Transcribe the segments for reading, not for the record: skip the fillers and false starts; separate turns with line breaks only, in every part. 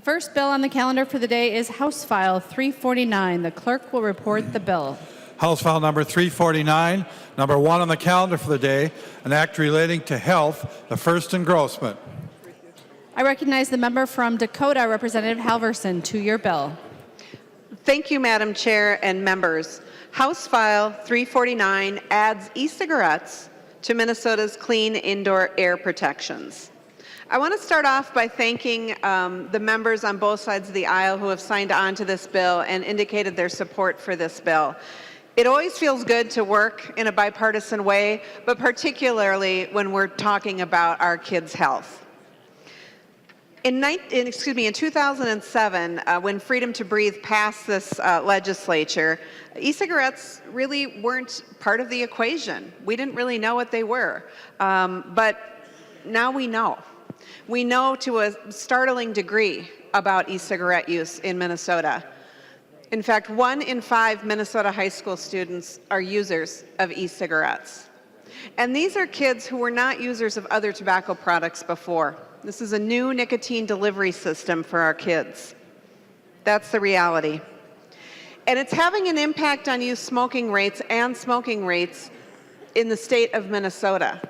First bill on the calendar for the day is House File 349. The clerk will report the bill.
House File number 349, number 1 on the calendar for the day, an act relating to health, the first engrossment.
I recognize the member from Dakota, Representative Halverson, to your bill.
Thank you, Madam Chair and members. House File 349 adds e-cigarettes to Minnesota's clean indoor air protections. I want to start off by thanking the members on both sides of the aisle who have signed on to this bill and indicated their support for this bill. It always feels good to work in a bipartisan way, but particularly when we're talking about our kids' health. In 2007, when Freedom to Breathe passed this legislature, e-cigarettes really weren't part of the equation. We didn't really know what they were, but now we know. We know to a startling degree about e-cigarette use in Minnesota. In fact, 1 in 5 Minnesota high school students are users of e-cigarettes. And these are kids who were not users of other tobacco products before. This is a new nicotine delivery system for our kids. That's the reality. And it's having an impact on youth smoking rates and smoking rates in the state of Minnesota.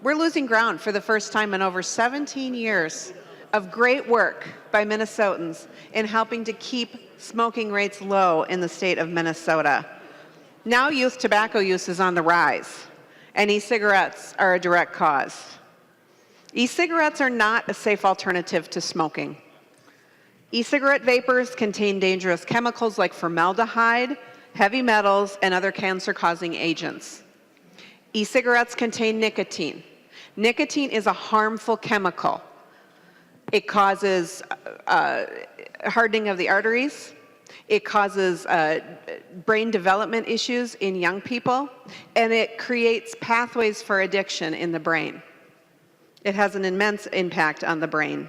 We're losing ground for the first time in over 17 years of great work by Minnesotans in helping to keep smoking rates low in the state of Minnesota. Now youth tobacco use is on the rise, and e-cigarettes are a direct cause. E-cigarettes are not a safe alternative to smoking. E-cigarette vapors contain dangerous chemicals like formaldehyde, heavy metals, and other cancer-causing agents. E-cigarettes contain nicotine. Nicotine is a harmful chemical. It causes hardening of the arteries. It causes brain development issues in young people, and it creates pathways for addiction in the brain. It has an immense impact on the brain.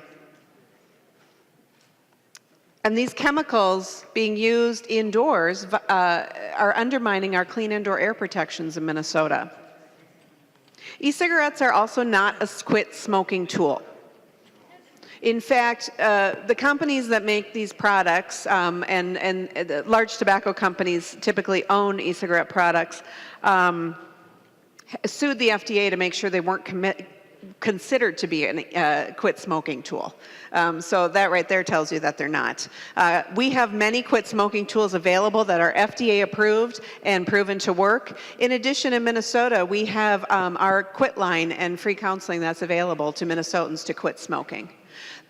And these chemicals being used indoors are undermining our clean indoor air protections in Minnesota. E-cigarettes are also not a quit smoking tool. In fact, the companies that make these products, and the large tobacco companies typically own e-cigarette products, sued the FDA to make sure they weren't considered to be a quit smoking tool. So that right there tells you that they're not. We have many quit smoking tools available that are FDA approved and proven to work. In addition, in Minnesota, we have our quit line and free counseling that's available to Minnesotans to quit smoking.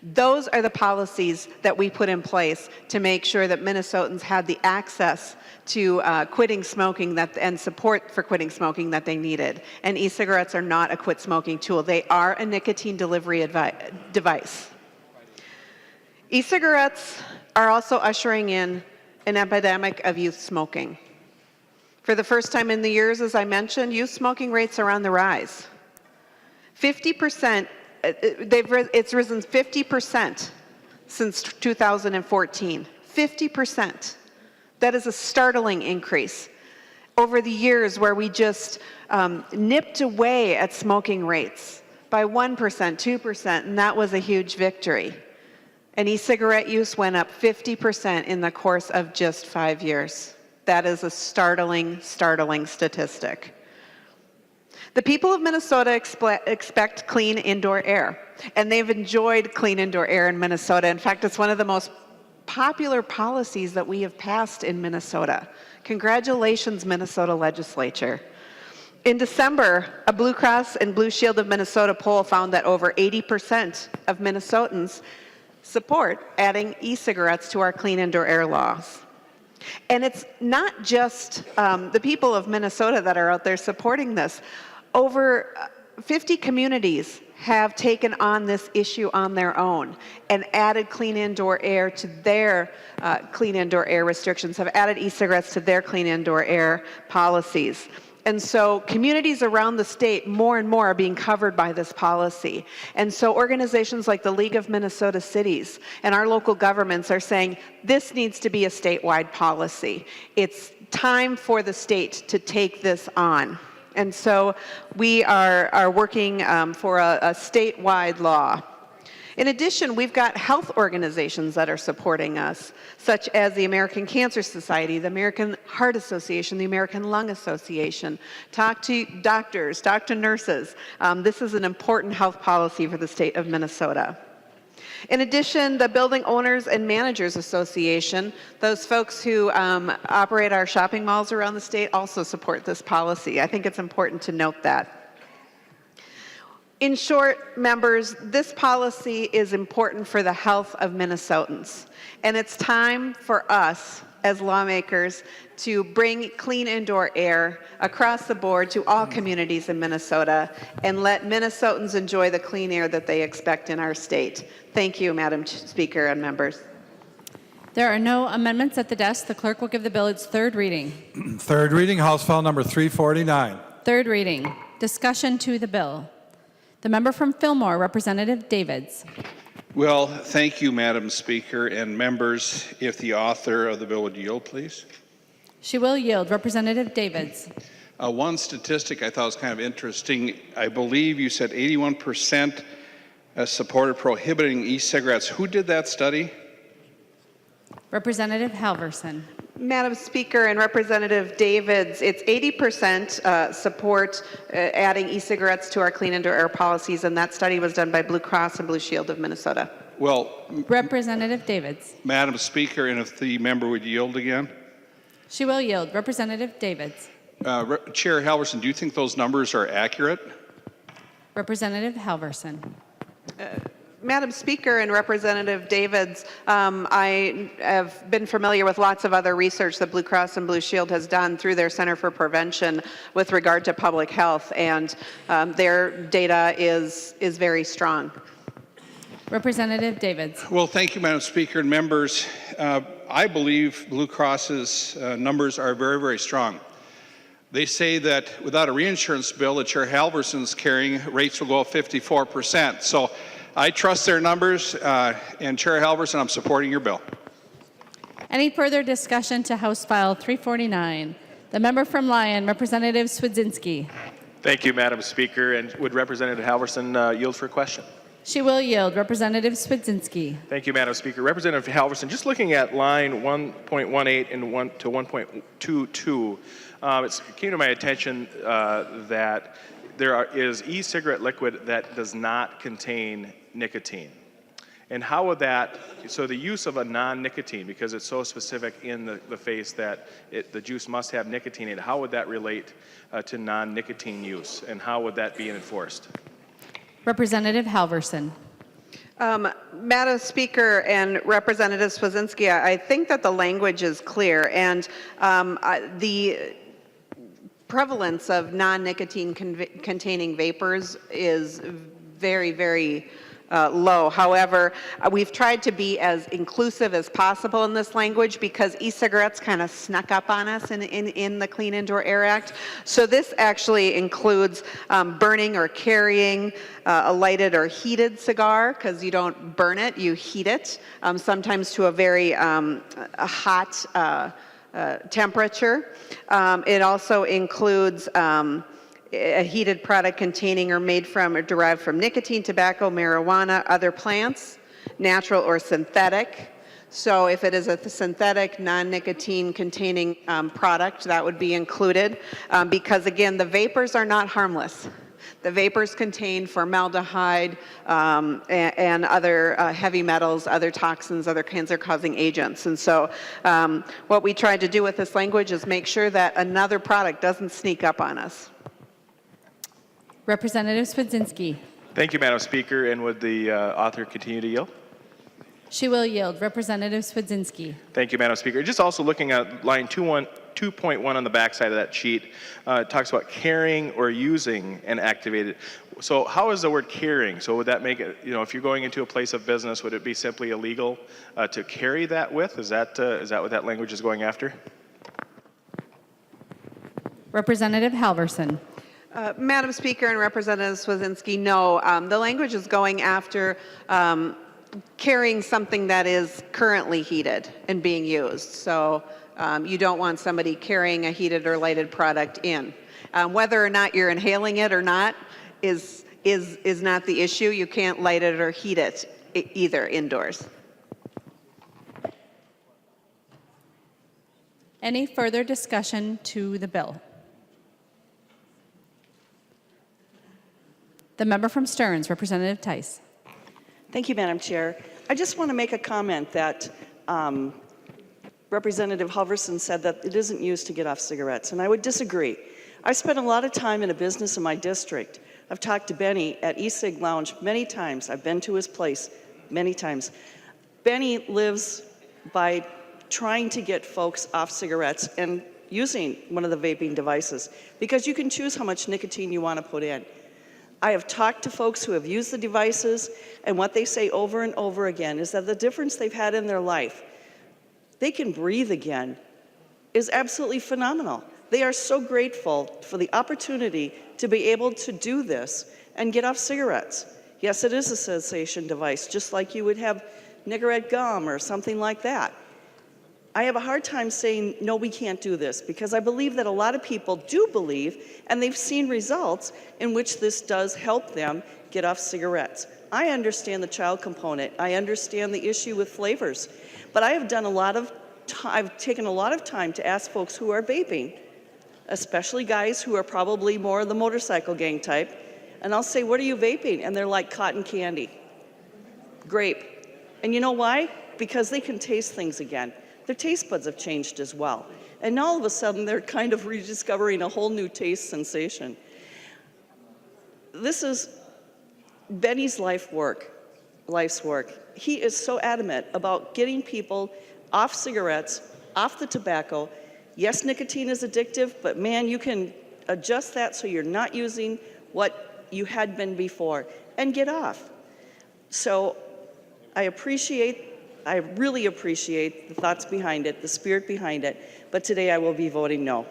Those are the policies that we put in place to make sure that Minnesotans had the access to quitting smoking and support for quitting smoking that they needed. And e-cigarettes are not a quit smoking tool. They are a nicotine delivery device. E-cigarettes are also ushering in an epidemic of youth smoking. For the first time in the years, as I mentioned, youth smoking rates are on the rise. 50%. It's risen 50% since 2014. 50%. That is a startling increase over the years where we just nipped away at smoking rates by 1%, 2%, and that was a huge victory. And e-cigarette use went up 50% in the course of just 5 years. That is a startling, startling statistic. The people of Minnesota expect clean indoor air, and they've enjoyed clean indoor air in Minnesota. In fact, it's one of the most popular policies that we have passed in Minnesota. Congratulations, Minnesota legislature. In December, a Blue Cross and Blue Shield of Minnesota poll found that over 80% of Minnesotans support adding e-cigarettes to our clean indoor air laws. And it's not just the people of Minnesota that are out there supporting this. Over 50 communities have taken on this issue on their own and added clean indoor air to their clean indoor air restrictions, have added e-cigarettes to their clean indoor air policies. And so communities around the state more and more are being covered by this policy. And so organizations like the League of Minnesota Cities and our local governments are saying this needs to be a statewide policy. It's time for the state to take this on. And so we are working for a statewide law. In addition, we've got health organizations that are supporting us, such as the American Cancer Society, the American Heart Association, the American Lung Association. Talk to doctors, talk to nurses. This is an important health policy for the state of Minnesota. In addition, the Building Owners and Managers Association, those folks who operate our shopping malls around the state, also support this policy. I think it's important to note that. In short, members, this policy is important for the health of Minnesotans, and it's time for us as lawmakers to bring clean indoor air across the board to all communities in Minnesota and let Minnesotans enjoy the clean air that they expect in our state. Thank you, Madam Speaker and members.
There are no amendments at the desk. The clerk will give the bill its third reading.
Third reading, House File Number 349.
Third reading. Discussion to the bill. The member from Fillmore, Representative Davids.
Well, thank you, Madam Speaker, and members. If the author of the bill would yield, please.
She will yield. Representative Davids.
One statistic I thought was kind of interesting. I believe you said 81% supported prohibiting e-cigarettes. Who did that study?
Representative Halverson.
Madam Speaker and Representative Davids, it's 80% support adding e-cigarettes to our clean indoor air policies, and that study was done by Blue Cross and Blue Shield of Minnesota.
Well,
Representative Davids.
Madam Speaker, and if the member would yield again.
She will yield. Representative Davids.
Chair Halverson, do you think those numbers are accurate?
Representative Halverson.
Madam Speaker and Representative Davids, I have been familiar with lots of other research that Blue Cross and Blue Shield has done through their Center for Prevention with regard to public health, and their data is very strong.
Representative Davids.
Well, thank you, Madam Speaker and members. I believe Blue Cross's numbers are very, very strong. They say that without a reinsurance bill that Chair Halverson's carrying, rates will go up 54%. So I trust their numbers, and Chair Halverson, I'm supporting your bill.
Any further discussion to House File 349? The member from Lyon, Representative Swedzinski.
Thank you, Madam Speaker. And would Representative Halverson yield for a question?
She will yield. Representative Swedzinski.
Thank you, Madam Speaker. Representative Halverson, just looking at line 1.18 and 1 to 1.22, it came to my attention that there is e-cigarette liquid that does not contain nicotine. And how would that, so the use of a non-nicotine, because it's so specific in the face that the juice must have nicotine in it, how would that relate to non-nicotine use, and how would that be enforced?
Representative Halverson.
Madam Speaker and Representative Swedzinski, I think that the language is clear, and the prevalence of non-nicotine containing vapors is very, very low. However, we've tried to be as inclusive as possible in this language because e-cigarettes kind of snuck up on us in the Clean Indoor Air Act. So this actually includes burning or carrying a lighted or heated cigar, because you don't burn it, you heat it, sometimes to a very hot temperature. It also includes a heated product containing or made from or derived from nicotine, tobacco, marijuana, other plants, natural or synthetic. So if it is a synthetic, non-nicotine containing product, that would be included, because again, the vapors are not harmless. The vapors contain formaldehyde and other heavy metals, other toxins, other cancer-causing agents. And so what we tried to do with this language is make sure that another product doesn't sneak up on us.
Representative Swedzinski.
Thank you, Madam Speaker. And would the author continue to yield?
She will yield. Representative Swedzinski.
Thank you, Madam Speaker. Just also looking at line 2.1 on the back side of that sheet, it talks about carrying or using an activated. So how is the word carrying? So would that make it, if you're going into a place of business, would it be simply illegal to carry that with? Is that what that language is going after?
Representative Halverson.
Madam Speaker and Representative Swedzinski, no. The language is going after carrying something that is currently heated and being used. So you don't want somebody carrying a heated or lighted product in. Whether or not you're inhaling it or not is not the issue. You can't light it or heat it either indoors.
Any further discussion to the bill? The member from Stearns, Representative Tice.
Thank you, Madam Chair. I just want to make a comment that Representative Halverson said that it isn't used to get off cigarettes, and I would disagree. I spent a lot of time in a business in my district. I've talked to Benny at E-cig Lounge many times. I've been to his place many times. Benny lives by trying to get folks off cigarettes and using one of the vaping devices, because you can choose how much nicotine you want to put in. I have talked to folks who have used the devices, and what they say over and over again is that the difference they've had in their life, they can breathe again, is absolutely phenomenal. They are so grateful for the opportunity to be able to do this and get off cigarettes. Yes, it is a cessation device, just like you would have Nicorette gum or something like that. I have a hard time saying, no, we can't do this, because I believe that a lot of people do believe, and they've seen results in which this does help them get off cigarettes. I understand the child component. I understand the issue with flavors. But I have done I've taken a lot of time to ask folks who are vaping, especially guys who are probably more the motorcycle gang type, and I'll say, what are you vaping? And they're like, cotton candy, grape. And you know why? Because they can taste things again. Their taste buds have changed as well. And now all of a sudden they're kind of rediscovering a whole new taste sensation. This is Benny's life's work. He is so adamant about getting people off cigarettes, off the tobacco. Yes, nicotine is addictive, but man, you can adjust that so you're not using what you had been before, and get off. So I really appreciate the thoughts behind it, the spirit behind it, but today I will be voting no.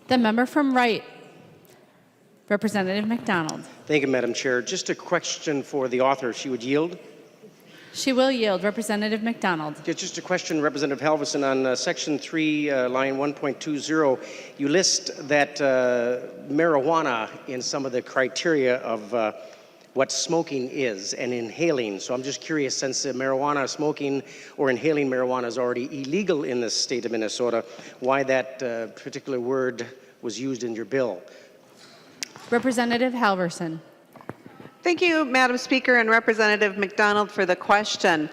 The member from Wright, Representative McDonald.
Thank you, Madam Chair. Just a question for the author, if she would yield.
She will yield. Representative McDonald.
Just a question, Representative Halverson, on Section 3, line 1.20. You list that marijuana in some of the criteria of what smoking is and inhaling. So I'm just curious, since marijuana smoking or inhaling marijuana is already illegal in the state of Minnesota, why that particular word was used in your bill.
Representative Halverson.
Thank you, Madam Speaker, and Representative McDonald for the question.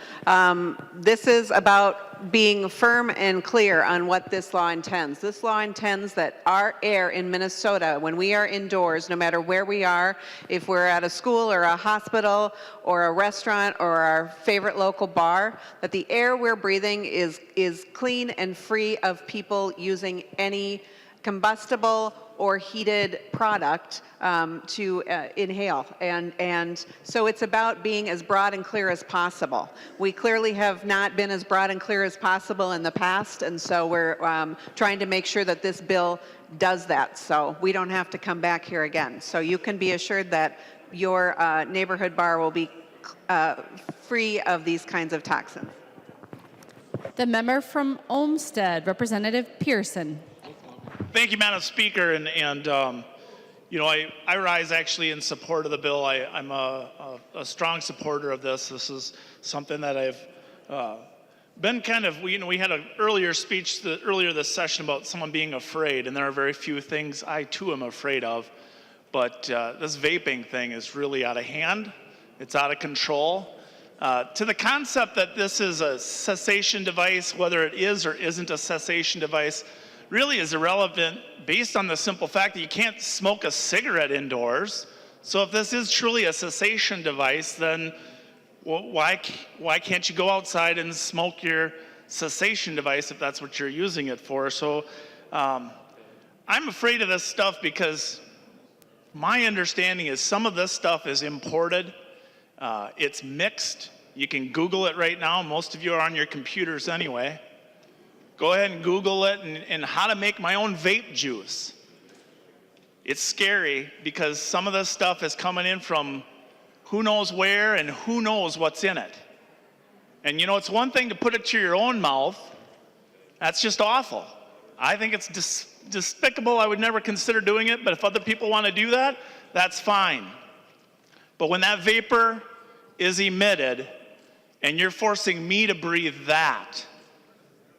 This is about being firm and clear on what this law intends. This law intends that our air in Minnesota, when we are indoors, no matter where we are, if we're at a school or a hospital or a restaurant or our favorite local bar, that the air we're breathing is clean and free of people using any combustible or heated product to inhale. And so it's about being as broad and clear as possible. We clearly have not been as broad and clear as possible in the past, and so we're trying to make sure that this bill does that, so we don't have to come back here again. So you can be assured that your neighborhood bar will be free of these kinds of toxins.
The member from Olmsted, Representative Pearson.
Thank you, Madam Speaker, and you know, I rise actually in support of the bill. I'm a strong supporter of this. This is something that I've been kind of, we had an earlier speech earlier this session about someone being afraid, and there are very few things I too am afraid of, but this vaping thing is really out of hand. It's out of control. To the concept that this is a cessation device, whether it is or isn't a cessation device, really is irrelevant based on the simple fact that you can't smoke a cigarette indoors. So if this is truly a cessation device, then why can't you go outside and smoke your cessation device if that's what you're using it for? So I'm afraid of this stuff because my understanding is some of this stuff is imported. It's mixed. You can Google it right now. Most of you are on your computers anyway. Go ahead and Google it and how to make my own vape juice. It's scary because some of this stuff is coming in from who knows where and who knows what's in it. And you know, it's one thing to put it to your own mouth. That's just awful. I think it's despicable. I would never consider doing it, but if other people want to do that, that's fine. But when that vapor is emitted, and you're forcing me to breathe that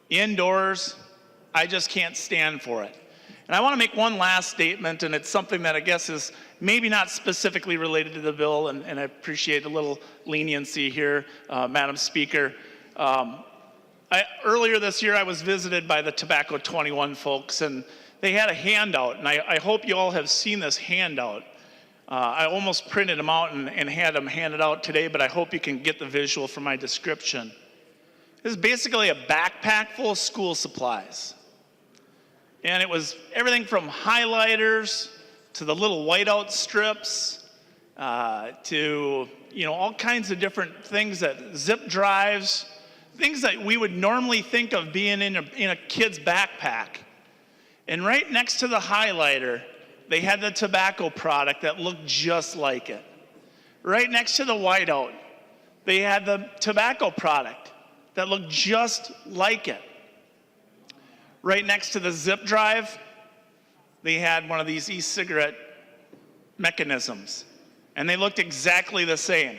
indoors, I just can't stand for it. And I want to make one last statement, and it's something that I guess is maybe not specifically related to the bill, and I appreciate a little leniency here, Madam Speaker. Earlier this year, I was visited by the Tobacco 21 folks, and they had a handout, and I hope you all have seen this handout. I almost printed them out and had them handed out today, but I hope you can get the visual from my description. This is basically a backpack full of school supplies. And it was everything from highlighters to the little whiteout strips to all kinds of different things, that zip drives, things that we would normally think of being in a kid's backpack. And right next to the highlighter, they had the tobacco product that looked just like it. Right next to the whiteout, they had the tobacco product that looked just like it. Right next to the zip drive, they had one of these e-cigarette mechanisms, and they looked exactly the same.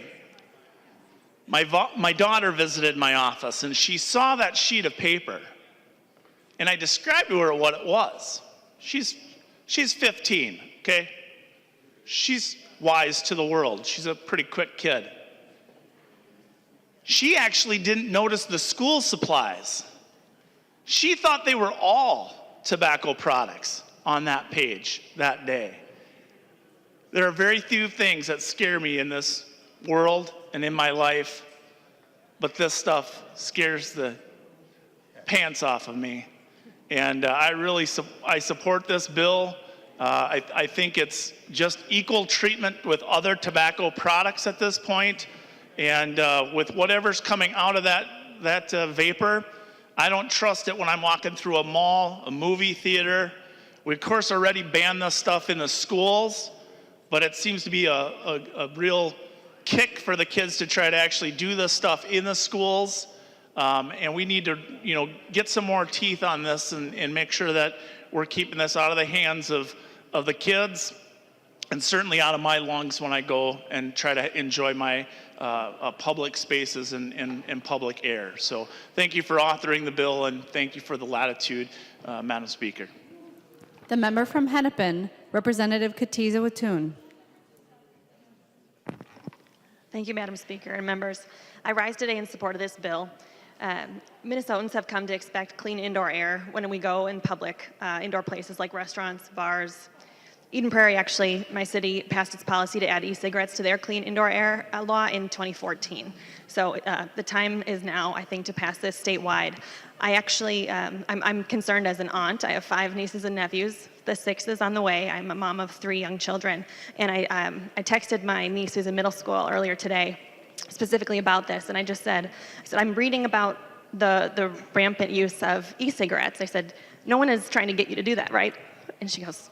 My daughter visited my office, and she saw that sheet of paper, and I described to her what it was. She's 15, okay? She's wise to the world. She's a pretty quick kid. She actually didn't notice the school supplies. She thought they were all tobacco products on that page that day. There are very few things that scare me in this world and in my life, but this stuff scares the pants off of me. And I support this bill. I think it's just equal treatment with other tobacco products at this point. And with whatever's coming out of that vapor, I don't trust it when I'm walking through a mall, a movie theater. We, of course, already banned this stuff in the schools, but it seems to be a real kick for the kids to try to actually do this stuff in the schools. And we need to, get some more teeth on this and make sure that we're keeping this out of the hands of the kids, and certainly out of my lungs when I go and try to enjoy my public spaces and public air. So thank you for authoring the bill, and thank you for the latitude, Madam Speaker.
The member from Hennepin, Representative Kotyza-Witthuhn.
Thank you, Madam Speaker and members. I rise today in support of this bill. Minnesotans have come to expect clean indoor air when we go in public indoor places like restaurants, bars. Eden Prairie, actually, my city, passed its policy to add e-cigarettes to their clean indoor air law in 2014. So the time is now, I think, to pass this statewide. I actually, I'm concerned as an aunt. I have 5 nieces and nephews. The 6th is on the way. I'm a mom of 3 young children. And I texted my niece who's in middle school earlier today specifically about this. And I said, I'm reading about the rampant use of e-cigarettes. I said, no one is trying to get you to do that, right? And she goes,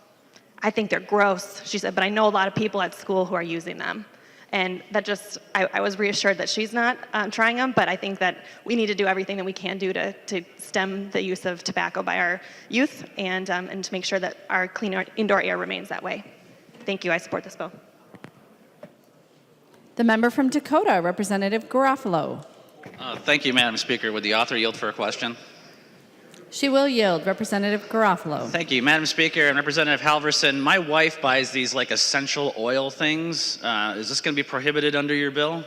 I think they're gross. She said, but I know a lot of people at school who are using them. And that I was reassured that she's not trying them, but I think that we need to do everything that we can do to stem the use of tobacco by our youth and to make sure that our clean indoor air remains that way. Thank you. I support this bill.
The member from Dakota, Representative Garofalo.
Thank you, Madam Speaker. Would the author yield for a question?
She will yield. Representative Garofalo.
Thank you, Madam Speaker and Representative Halverson. My wife buys these like essential oil things. Is this going to be prohibited under your bill?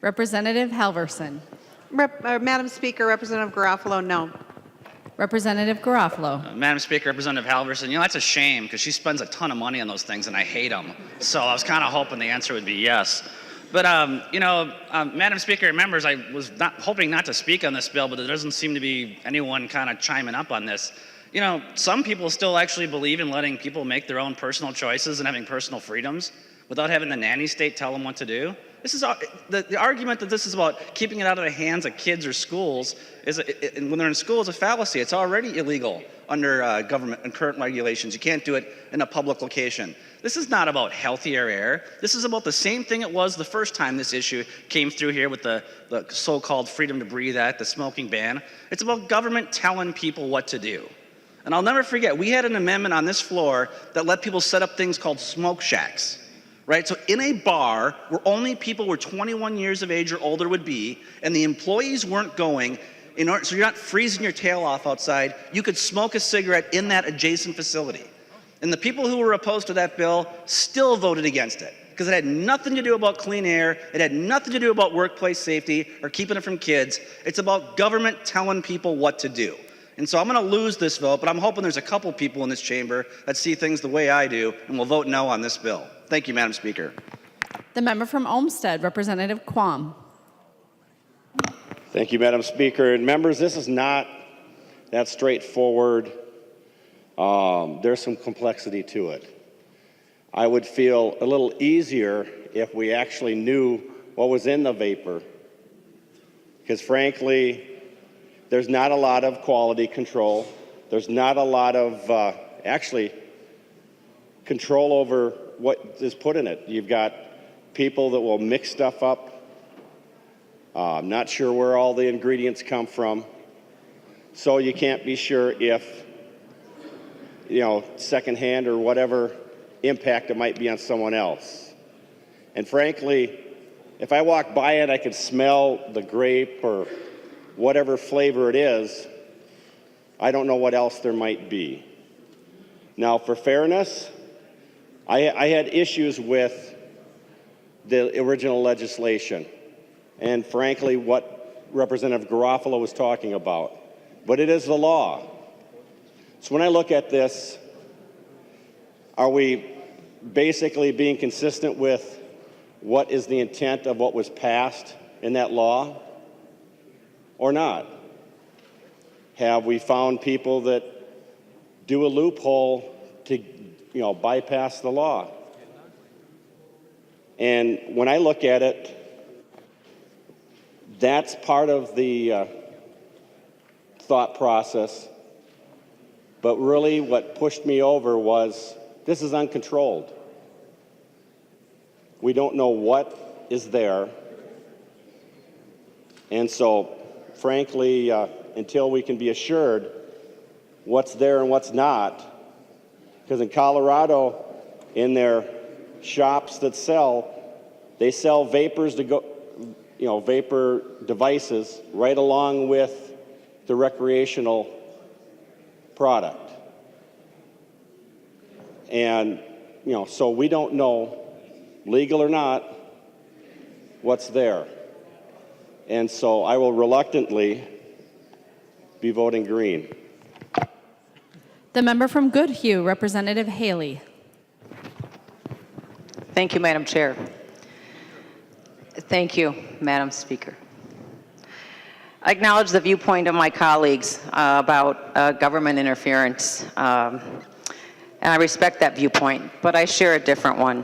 Representative Halverson.
Madam Speaker, Representative Garofalo, no.
Representative Garofalo.
Madam Speaker, Representative Halverson, that's a shame because she spends a ton of money on those things and I hate them. So I was kind of hoping the answer would be yes. But, Madam Speaker and members, I was hoping not to speak on this bill, but there doesn't seem to be anyone kind of chiming up on this. Some people still actually believe in letting people make their own personal choices and having personal freedoms without having the nanny state tell them what to do. This is the argument that this is about keeping it out of the hands of kids or schools and when they're in school is a fallacy. It's already illegal under government and current regulations. You can't do it in a public location. This is not about healthier air. This is about the same thing it was the first time this issue came through here with the so-called Freedom to Breathe Act, the smoking ban. It's about government telling people what to do. And I'll never forget, we had an amendment on this floor that let people set up things called smoke shacks. right? So in a bar where only people were 21 years of age or older would be, and the employees weren't going, so you're not freezing your tail off outside, you could smoke a cigarette in that adjacent facility. And the people who were opposed to that bill still voted against it because it had nothing to do about clean air, it had nothing to do about workplace safety or keeping it from kids. It's about government telling people what to do. And so I'm going to lose this vote, but I'm hoping there's a couple people in this chamber that see things the way I do and will vote no on this bill. Thank you, Madam Speaker.
The member from Olmsted, Representative Quam.
Thank you, Madam Speaker. And members, this is not that straightforward. There's some complexity to it. I would feel a little easier if we actually knew what was in the vapor, because frankly, there's not a lot of quality control. There's not a lot of actually control over what is put in it. You've got people that will mix stuff up. I'm not sure where all the ingredients come from. So you can't be sure if, secondhand or whatever impact it might be on someone else. And frankly, if I walk by it, I can smell the grape or whatever flavor it is. I don't know what else there might be. Now, for fairness, I had issues with the original legislation and frankly what Representative Garofalo was talking about. But it is the law. So when I look at this, are we basically being consistent with what is the intent of what was passed in that law or not? Have we found people that do a loophole to, bypass the law? And when I look at it, that's part of the thought process. But really what pushed me over was this is uncontrolled. We don't know what is there. And so, frankly, until we can be assured what's there and what's not, because in Colorado, in their shops that they sell vapors to go, vapor devices right along with the recreational product. And, so we don't know, legal or not, what's there. And so I will reluctantly be voting green.
The member from Goodhue, Representative Haley.
Thank you, Madam Chair. Thank you, Madam Speaker. I acknowledge the viewpoint of my colleagues about government interference, and I respect that viewpoint, but I share a different one.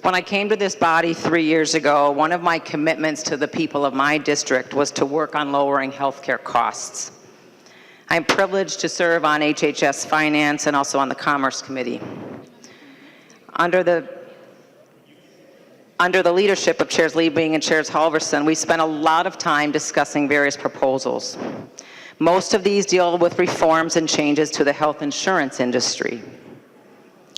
When I came to this body 3 years ago, one of my commitments to the people of my district was to work on lowering healthcare costs. I'm privileged to serve on HHS Finance and also on the Commerce Committee. Under the leadership of Chairs Liebing and Chairs Halverson, we spent a lot of time discussing various proposals. Most of these deal with reforms and changes to the health insurance industry.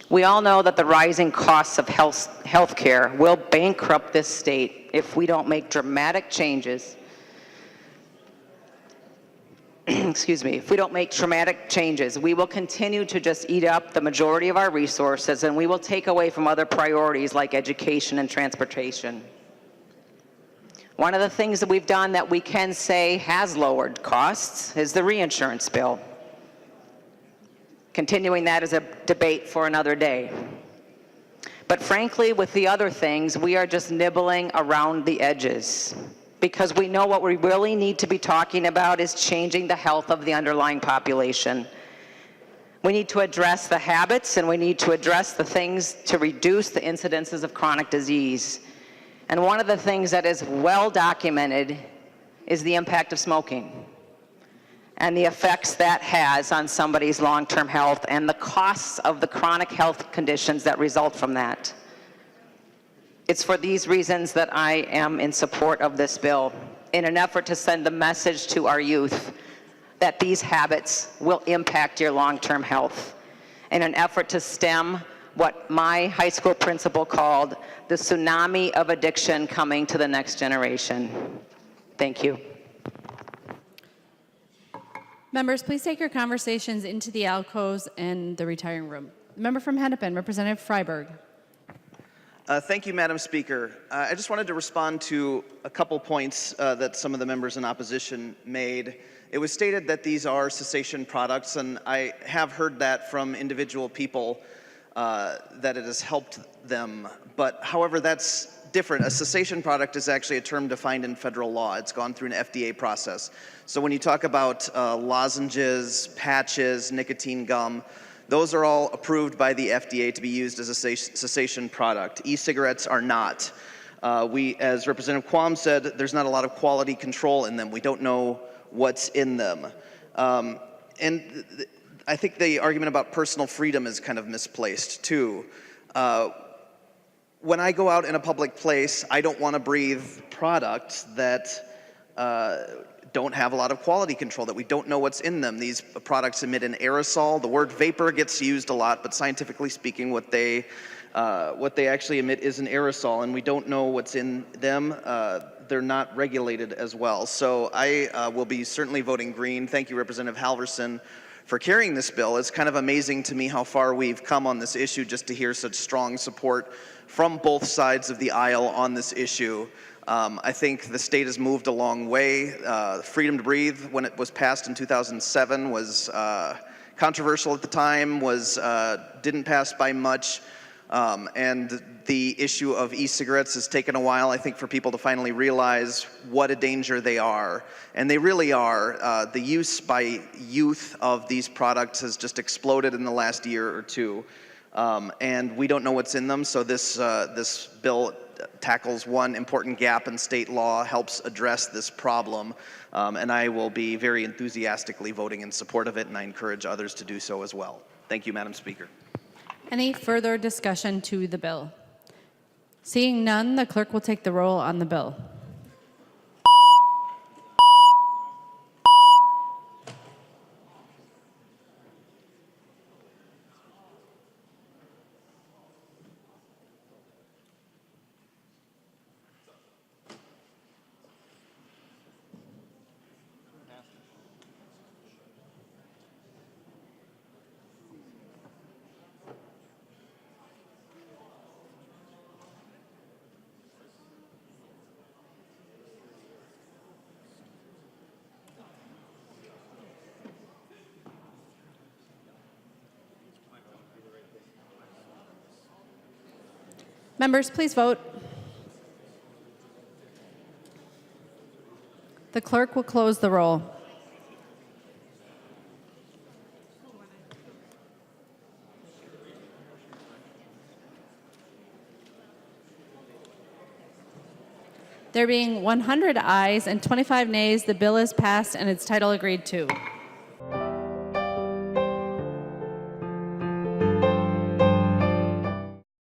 We all know that the rising costs of health care will bankrupt this state if we don't make dramatic changes. If we don't make dramatic changes, we will continue to just eat up the majority of our resources, and we will take away from other priorities like education and transportation. One of the things that we've done that we can say has lowered costs is the reinsurance bill. Continuing that is a debate for another day. But frankly, with the other things, we are just nibbling around the edges, because we know what we really need to be talking about is changing the health of the underlying population. We need to address the habits, and we need to address the things to reduce the incidences of chronic disease. And one of the things that is well documented is the impact of smoking and the effects that has on somebody's long-term health and the costs of the chronic health conditions that result from that. It's for these reasons that I am in support of this bill, in an effort to send the message to our youth that these habits will impact your long-term health, in an effort to stem what my high school principal called the tsunami of addiction coming to the next generation. Thank you.
Members, please take your conversations into the alcoves and the retiring room. The member from Hennepin, Representative Freiberg.
Thank you, Madam Speaker. I just wanted to respond to a couple points that some of the members in opposition made. It was stated that these are cessation products, and I have heard that from individual people that it has helped them. But however, that's different. A cessation product is actually a term defined in federal law. It's gone through an FDA process. So when you talk about lozenges, patches, nicotine gum, those are all approved by the FDA to be used as a cessation product. E-cigarettes are not. As Representative Quam said, there's not a lot of quality control in them. We don't know what's in them. And I think the argument about personal freedom is kind of misplaced too. When I go out in a public place, I don't want to breathe products that don't have a lot of quality control, that we don't know what's in them. These products emit an aerosol. The word vapor gets used a lot, but scientifically speaking, what they actually emit is an aerosol, and we don't know what's in them. They're not regulated as well. So I will be certainly voting green. Thank you, Representative Halverson, for carrying this bill. It's kind of amazing to me how far we've come on this issue just to hear such strong support from both sides of the aisle on this issue. I think the state has moved a long way. Freedom to breathe, when it was passed in 2007, was controversial at the time, didn't pass by much. And the issue of e-cigarettes has taken a while, I think, for people to finally realize what a danger they are. And they really are. The use by youth of these products has just exploded in the last year or two. And we don't know what's in them, so this bill tackles one important gap in state law, helps address this problem, and I will be very enthusiastically voting in support of it, and I encourage others to do so as well. Thank you, Madam Speaker.
Any further discussion to the bill? Seeing none, the clerk will take the roll on the bill. Members, please vote. The clerk will close the roll. There being 100 ayes and 25 nays, the bill is passed and its title agreed to.